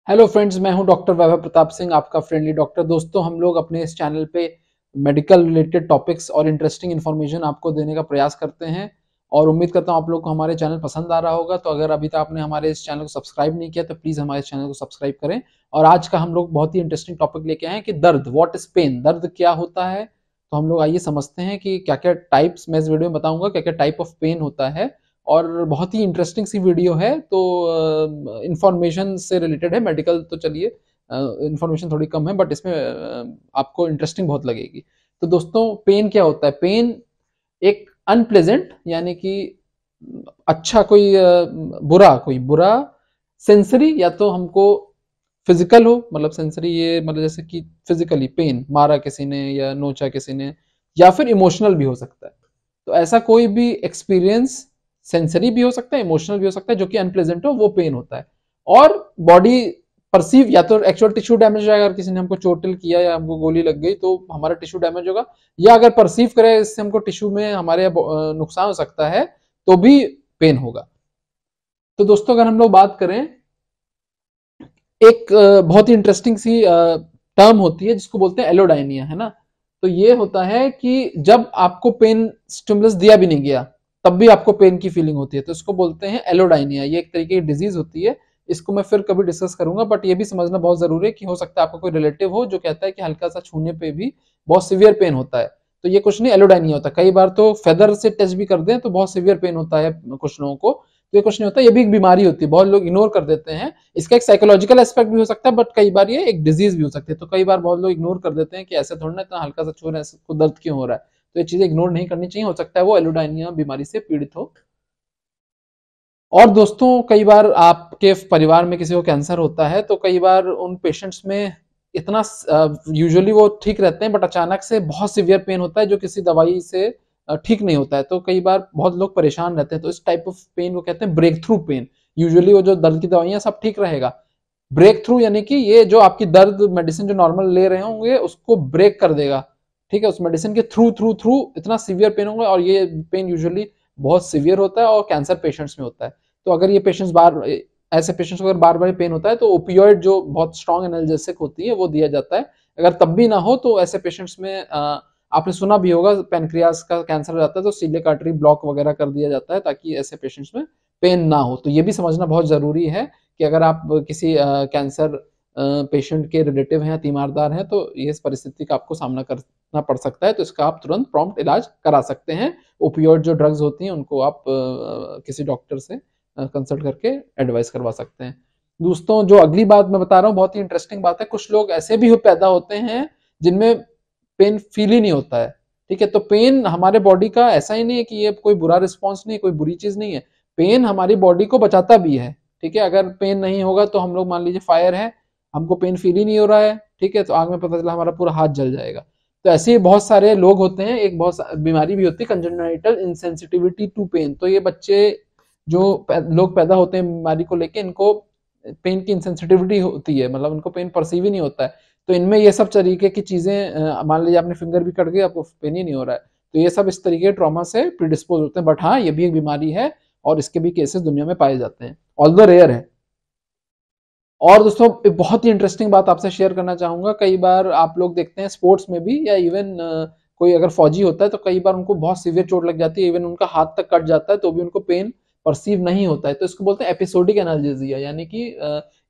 Hello friends, मैं हूं doctor वैभव प्रताप सिंह, आपका फ्रेंडली डॉक्टर। दोस्तों, हम लोग अपने इस चैनल पे मेडिकल रिलेटेड टॉपिक्स और इंटरेस्टिंग इन्फॉर्मेशन आपको देने का प्रयास करते हैं और उम्मीद करता हूं आप लोग को हमारे चैनल पसंद आ रहा होगा। तो अगर अभी तक आपने हमारे इस चैनल को सब्सक्राइब नहीं किया तो प्लीज़ हमारे चैनल को सब्सक्राइब करें। और आज का हम लोग बहुत ही इंटरेस्टिंग टॉपिक लेके आए हैं कि दर्द, व्हाट इज पेन, दर्द क्या होता है। तो हम लोग आइए समझते हैं कि क्या क्या टाइप्स, मैं इस वीडियो में बताऊंगा क्या क्या टाइप ऑफ पेन होता है। और बहुत ही इंटरेस्टिंग सी वीडियो है, तो इंफॉर्मेशन से रिलेटेड है। मेडिकल तो चलिए इंफॉर्मेशन थोड़ी कम है, बट इसमें आपको इंटरेस्टिंग बहुत लगेगी। तो दोस्तों, पेन क्या होता है? पेन एक अनप्लेजेंट, यानी कि अच्छा कोई कोई बुरा सेंसरी, या तो हमको फिजिकल हो, मतलब सेंसरी ये मतलब जैसे कि फिजिकली पेन, मारा किसी ने या नोचा किसी ने, या फिर इमोशनल भी हो सकता है। तो ऐसा कोई भी एक्सपीरियंस सेंसरी भी हो सकता है, इमोशनल भी हो सकता है, जो कि अनप्लेजेंट हो, वो पेन होता है। और बॉडी परसीव, या तो एक्चुअल टिश्यू डैमेज हो जाएगा, अगर किसी ने हमको चोटिल किया या हमको गोली लग गई तो हमारा टिश्यू डैमेज होगा, या अगर परसीव करे इससे हमको टिश्यू में हमारे नुकसान हो सकता है तो भी पेन होगा। तो दोस्तों, अगर हम लोग बात करें, एक बहुत ही इंटरेस्टिंग सी टर्म होती है जिसको बोलते हैं एलोडाइनिया, है ना। तो ये होता है कि जब आपको पेन स्टिमुलस दिया भी नहीं गया तब भी आपको पेन की फीलिंग होती है, तो इसको बोलते हैं एलोडाइनिया। ये एक तरीके की डिजीज होती है। इसको मैं फिर कभी डिस्कस करूंगा, बट ये भी समझना बहुत जरूरी है कि हो सकता है आपका कोई रिलेटिव हो जो कहता है कि हल्का सा छूने पे भी बहुत सीवियर पेन होता है। तो ये कुछ नहीं, एलोडाइनिया होता है। कई बार तो फेदर से टच भी कर दें तो बहुत सीवियर पेन होता है कुछ लोगों को। तो ये कुछ नहीं होता, ये भी एक बीमारी होती है, बहुत लोग इग्नोर कर देते हैं। इसका एक साइकोलॉजिकल एस्पेक्ट भी हो सकता है, बट कई बार ये एक डिजीज भी हो सकती है। तो कई बार बहुत लोग इग्नोर कर देते हैं कि ऐसे थोड़ा ना, इतना हल्का सा छू रहे हैं को दर्द क्यों हो रहा है। तो ये चीजें इग्नोर नहीं करनी चाहिए, हो सकता है वो एलोडाइनिया बीमारी से पीड़ित हो। और दोस्तों, कई बार आपके परिवार में किसी को कैंसर होता है तो कई बार उन पेशेंट्स में इतना, यूजुअली वो ठीक रहते हैं बट अचानक से बहुत सीवियर पेन होता है जो किसी दवाई से ठीक नहीं होता है। तो कई बार बहुत लोग परेशान रहते हैं, तो इस टाइप ऑफ पेन को कहते हैं ब्रेक थ्रू पेन। यूजुअली वो जो दर्द की दवाइयां सब ठीक रहेगा, ब्रेक थ्रू यानी कि ये जो आपकी दर्द मेडिसिन जो नॉर्मल ले रहे होंगे उसको ब्रेक कर देगा। ठीक है, उस मेडिसिन के थ्रू थ्रू थ्रू इतना सीवियर पेन होगा, और ये पेन यूजुअली बहुत सीवियर होता है और कैंसर पेशेंट्स में होता है। तो अगर ये पेशेंट्स बार ऐसे पेशेंट्स को अगर बार बार पेन होता है तो ओपियोइड जो बहुत स्ट्रॉन्ग एनाल्जेसिक होती है वो दिया जाता है। अगर तब भी ना हो तो ऐसे पेशेंट्स में आपने सुना भी होगा, पैनक्रियास का कैंसर हो जाता है तो सीलियक आर्टरी ब्लॉक वगैरह कर दिया जाता है ताकि ऐसे पेशेंट्स में पेन ना हो। तो ये भी समझना बहुत जरूरी है कि अगर आप किसी कैंसर पेशेंट के रिलेटिव हैं, तीमारदार हैं, तो ये इस परिस्थिति का आपको सामना करना पड़ सकता है, तो इसका आप तुरंत प्रॉम्प्ट इलाज करा सकते हैं। ओपियोइड जो ड्रग्स होती हैं उनको आप किसी डॉक्टर से कंसल्ट करके एडवाइस करवा सकते हैं। दोस्तों, जो अगली बात मैं बता रहा हूँ बहुत ही इंटरेस्टिंग बात है। कुछ लोग ऐसे भी पैदा होते हैं जिनमें पेन फील ही नहीं होता है। ठीक है, तो पेन हमारे बॉडी का ऐसा ही नहीं है कि ये कोई बुरा रिस्पॉन्स नहीं, कोई बुरी चीज नहीं है। पेन हमारी बॉडी को बचाता भी है। ठीक है, अगर पेन नहीं होगा तो हम लोग, मान लीजिए फायर है, हमको पेन फील ही नहीं हो रहा है, ठीक है, तो आग में पता चला हमारा पूरा हाथ जल जाएगा। तो ऐसे ही बहुत सारे लोग होते हैं। एक बहुत बीमारी भी होती है कंजेनिटल इंसेंसिटिविटी टू पेन। तो ये बच्चे जो लोग पैदा होते हैं बीमारी को लेके, इनको पेन की इंसेंसिटिविटी होती है, मतलब उनको पेन परसीव ही नहीं होता है। तो इनमें ये सब तरीके की चीजें, मान लीजिए आपने फिंगर भी कट गया, आपको पेन ही नहीं हो रहा है, तो ये सब इस तरीके के ट्रॉमा से प्रीडिस्पोज होते हैं। बट हाँ, ये भी एक बीमारी है और इसके भी केसेस दुनिया में पाए जाते हैं, ऑल्दो रेयर है। और दोस्तों, एक बहुत ही इंटरेस्टिंग बात आपसे शेयर करना चाहूंगा। कई बार आप लोग देखते हैं स्पोर्ट्स में भी, या इवन कोई अगर फौजी होता है तो कई बार उनको बहुत सीवियर चोट लग जाती है, इवन उनका हाथ तक कट जाता है तो भी उनको पेन परसीव नहीं होता है। तो इसको बोलते हैं एपिसोडिक एनाल्जेसिया, यानी कि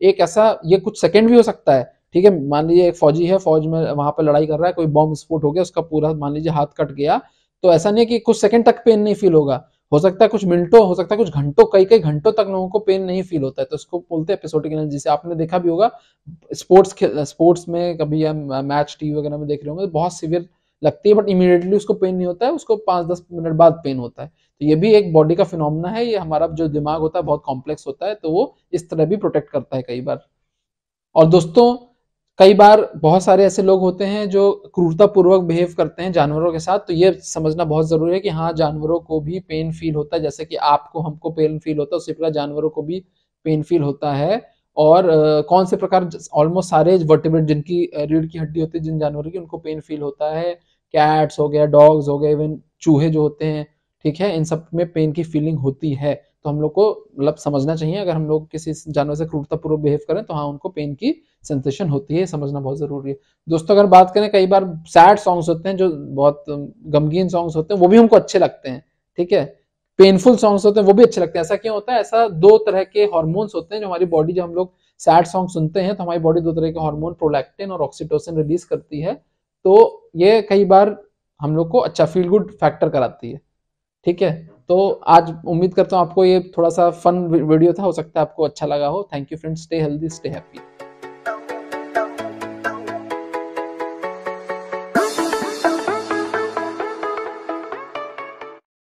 एक ऐसा, ये कुछ सेकंड भी हो सकता है। ठीक है, मान लीजिए एक फौजी है, फौज में वहां पर लड़ाई कर रहा है, कोई बॉम्ब स्फोट हो गया, उसका पूरा मान लीजिए हाथ कट गया, तो ऐसा नहीं है कि कुछ सेकंड तक पेन नहीं फील होगा। हो सकता है कुछ मिनटों, हो सकता है कुछ घंटों, कई कई घंटों तक लोगों को पेन नहीं फील होता है। तो इसको बोलते हैं एपिसोडिक एनाल्जेसिया। जिसे आपने देखा भी होगा स्पोर्ट्स में, कभी हम मैच टीवी वगैरह में देख रहे होंगे, बहुत सीवियर लगती है बट इमीडिएटली उसको पेन नहीं होता है, उसको 5-10 मिनट बाद पेन होता है। तो ये भी एक बॉडी का फिनोमिना है। ये हमारा जो दिमाग होता है बहुत कॉम्प्लेक्स होता है, तो वो इस तरह भी प्रोटेक्ट करता है कई बार। और दोस्तों, कई बार बहुत सारे ऐसे लोग होते हैं जो क्रूरता पूर्वक बिहेव करते हैं जानवरों के साथ। तो ये समझना बहुत जरूरी है कि हाँ, जानवरों को भी पेन फील होता है, जैसे कि आपको हमको पेन फील होता है उसी प्रकार जानवरों को भी पेन फील होता है। और कौन से प्रकार, ऑलमोस्ट सारे वर्टिब्रेट जिनकी रीढ़ की हड्डी होती है जिन जानवरों की, उनको पेन फील होता है। कैट्स हो गया, डॉग्स हो गए, इवन चूहे जो होते हैं, ठीक है, इन सब में पेन की फीलिंग होती है। तो हम लोग को मतलब समझना चाहिए, अगर हम लोग किसी जानवर से क्रूरतापूर्वक बिहेव करें तो हाँ उनको पेन की सेंसेशन होती है, समझना बहुत जरूरी है। दोस्तों अगर बात करें, कई बार सैड सॉन्ग्स होते हैं जो बहुत गमगीन सॉन्ग्स होते हैं, वो भी हमको अच्छे लगते हैं, ठीक है। पेनफुल सॉन्ग्स होते हैं वो भी अच्छे लगते हैं। ऐसा क्यों होता है? ऐसा दो तरह के हार्मोन्स होते हैं जो हमारी बॉडी, जब हम लोग सैड सॉन्ग सुनते हैं तो हमारी बॉडी दो तरह के हार्मोन प्रोलैक्टिन और ऑक्सीटोसिन रिलीज करती है, तो ये कई बार हम लोग को अच्छा फील गुड फैक्टर कराती है, ठीक है। तो आज उम्मीद करता हूँ आपको ये थोड़ा सा फन वीडियो था, हो सकता है आपको अच्छा लगा हो। Thank you friends, stay healthy stay happy.